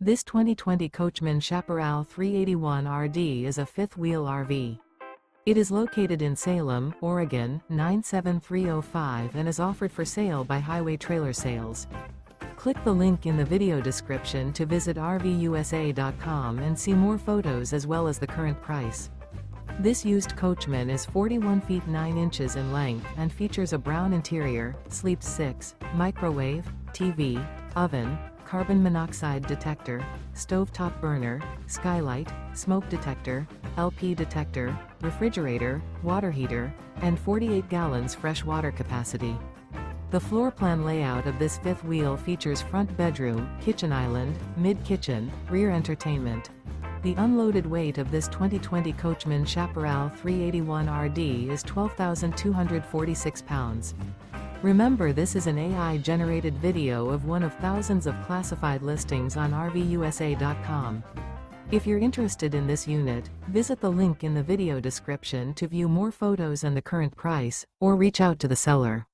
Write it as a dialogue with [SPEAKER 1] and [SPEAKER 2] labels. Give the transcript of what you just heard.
[SPEAKER 1] This 2020 Coachmen Chaparral 381RD is a fifth-wheel RV. It is located in Salem, Oregon, 97305 and is offered for sale by Highway Trailer Sales. Click the link in the video description to visit RVUSA.com and see more photos as well as the current price. This used Coachman is 41 feet 9 inches in length and features a brown interior, sleeps 6, microwave, TV, oven, carbon monoxide detector, stovetop burner, skylight, smoke detector, LP detector, refrigerator, water heater, and 48 gallons fresh water capacity. The floor plan layout of this fifth wheel features front bedroom, kitchen island, mid-kitchen, rear entertainment. The unloaded weight of this 2020 Coachmen Chaparral 381RD is 12,246 pounds. Remember, this is an AI-generated video of one of thousands of classified listings on RVUSA.com. If you're interested in this unit, visit the link in the video description to view more photos and the current price, or reach out to the seller.